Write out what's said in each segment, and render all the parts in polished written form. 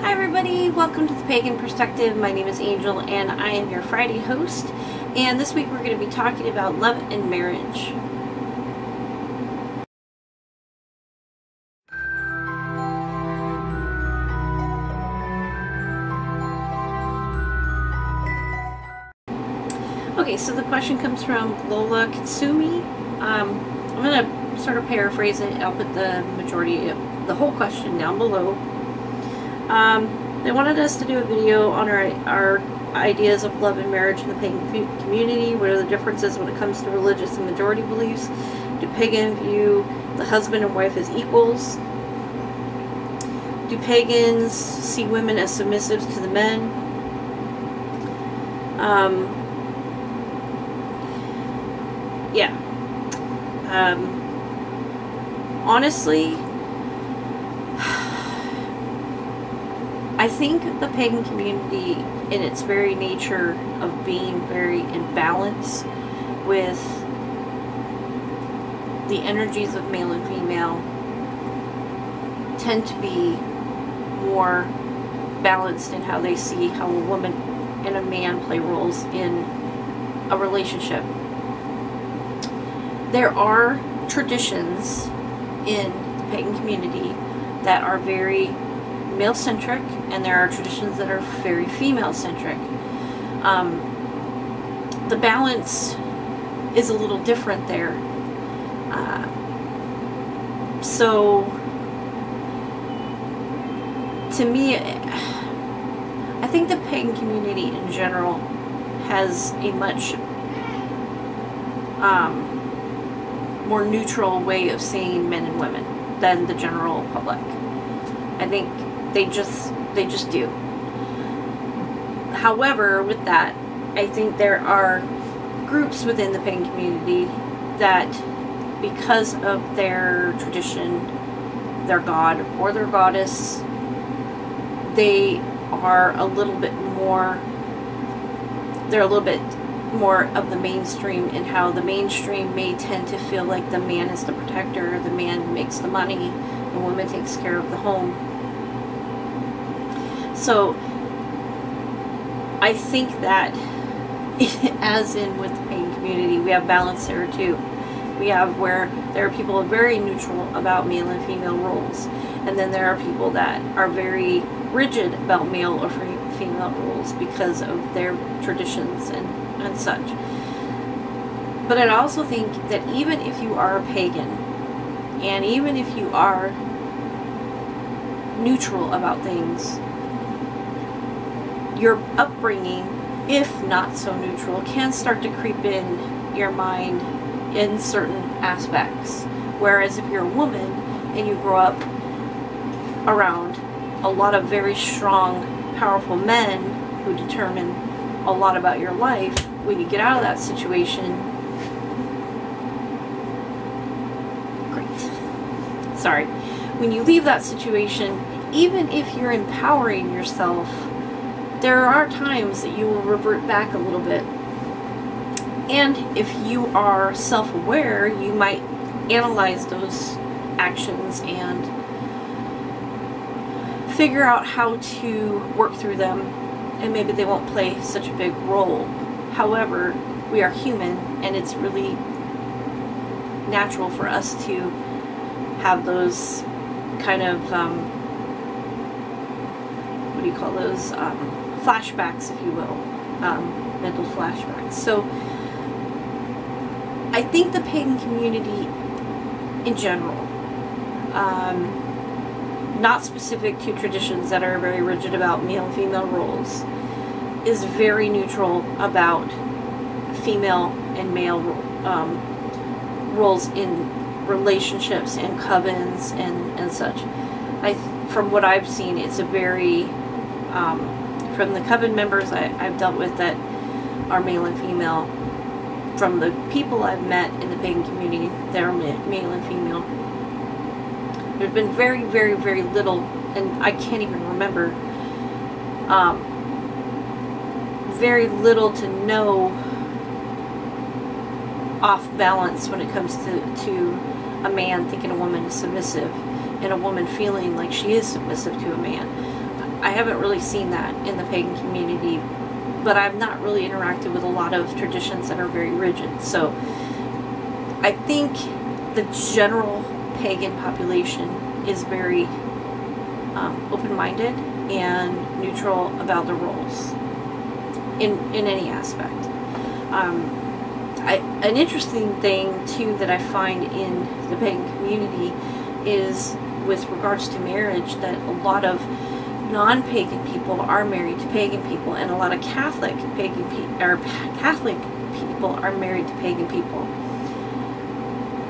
Hi everybody, welcome to the Pagan Perspective. My name is Angel and I am your Friday host, and this week we're going to be talking about love and marriage. Okay, so the question comes from Lola, Katsumi. I'm going to sort of paraphrase it. I'll put the majority of the whole question down below. They wanted us to do a video on our ideas of love and marriage in the pagan community. What are the differences when it comes to religious and majority beliefs? Do pagan view the husband and wife as equals? Do pagans see women as submissives to the men? Honestly, I think the pagan community, in its very nature of being very in balance with the energies of male and female, tend to be more balanced in how they see how a woman and a man play roles in a relationship. There are traditions in the pagan community that are very male-centric, and there are traditions that are very female-centric. The balance is a little different there. So, to me, I think the pagan community in general has a much more neutral way of seeing men and women than the general public. I think they just do. However, with that, I think there are groups within the pagan community that, because of their tradition, their god or their goddess, they are a little bit more, they're a little bit more of the mainstream, in how the mainstream may tend to feel like the man is the protector, the man makes the money, the woman takes care of the home. So I think that, as in with the pagan community, we have balance there too. We have where there are people very neutral about male and female roles, and then there are people that are very rigid about male or female roles because of their traditions and such. But I also think that even if you are a pagan, and even if you are neutral about things, your upbringing, if not so neutral, can start to creep in your mind in certain aspects. Whereas if you're a woman and you grow up around a lot of very strong, powerful men who determine a lot about your life, when you get out of that situation, when you leave that situation, even if you're empowering yourself, there are times that you will revert back a little bit. And if you are self-aware, you might analyze those actions and figure out how to work through them, and maybe they won't play such a big role. However, we are human, and it's really natural for us to have those kind of, what do you call those, flashbacks, if you will, mental flashbacks. So I think the pagan community in general, not specific to traditions that are very rigid about male and female roles, is very neutral about female and male roles in relationships and covens and such. From what I've seen, it's a very, from the coven members I've dealt with that are male and female, from the people I've met in the pagan community that are male and female, there's been very, very, very little, and I can't even remember, very little to no off balance when it comes to a man thinking a woman is submissive and a woman feeling like she is submissive to a man. I haven't really seen that in the pagan community, but I've not really interacted with a lot of traditions that are very rigid. So I think the general pagan population is very open-minded and neutral about the roles in any aspect. An interesting thing too that I find in the pagan community is with regards to marriage, that a lot of non-pagan people are married to pagan people, and a lot of Catholic people are married to pagan people.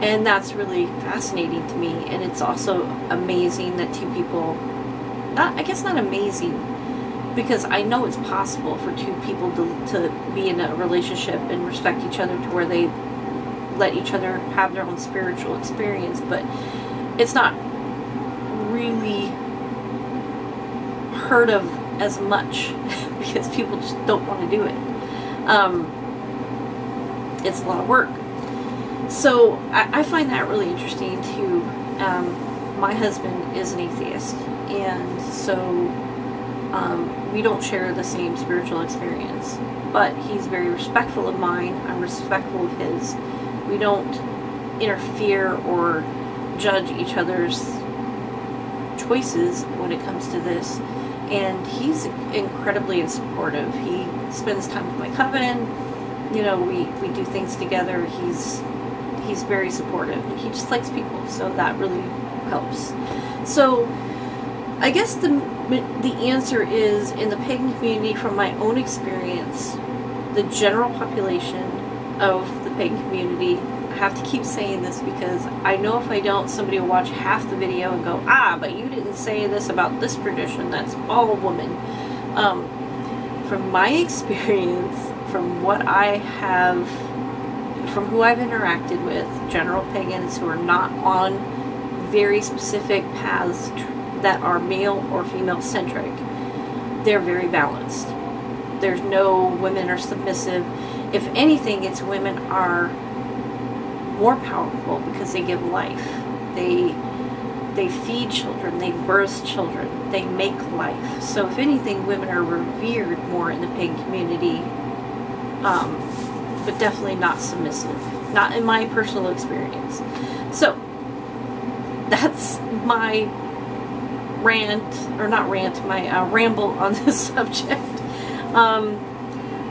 And that's really fascinating to me, and it's also amazing that two people, I guess not amazing, because I know it's possible for two people to be in a relationship and respect each other to where they let each other have their own spiritual experience, but it's not really heard of as much because people just don't want to do it. It's a lot of work. So I find that really interesting too. My husband is an atheist, and so we don't share the same spiritual experience, but he's very respectful of mine. I'm respectful of his. We don't interfere or judge each other's choices when it comes to this, and he's incredibly supportive. He spends time with my coven. You know, we do things together. He's very supportive, and he just likes people, so that really helps. So I guess the answer is, in the pagan community, from my own experience, the general population of the pagan community, I have to keep saying this because I know if I don't, somebody will watch half the video and go, ah, but you didn't say this about this tradition, that's all women. From my experience, from what I have, from who I've interacted with, general pagans who are not on very specific paths that are male or female centric, they're very balanced. There's no women are submissive. If anything, it's women are more powerful because they give life. They feed children, they birth children, they make life. So if anything, women are revered more in the pagan community, but definitely not submissive. Not in my personal experience. So that's my rant, or not rant, my ramble on this subject.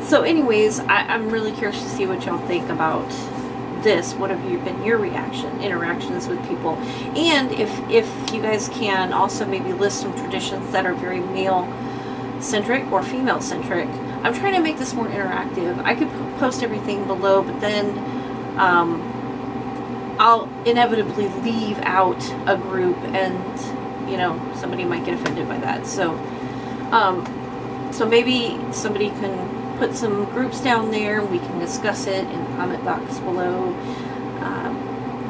So anyways, I'm really curious to see what y'all think about this. What have been your interactions with people? And if you guys can also maybe list some traditions that are very male-centric or female-centric. I'm trying to make this more interactive. I could post everything below, but then I'll inevitably leave out a group, and you know, somebody might get offended by that. So so maybe somebody can put some groups down there, and we can discuss it in the comment box below.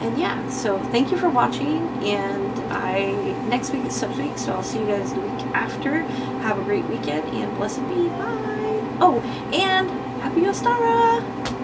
And yeah, so thank you for watching, and next week is Subs Week, so I'll see you guys the week after. Have a great weekend, and blessed be. Bye. Oh, and Happy Ostara!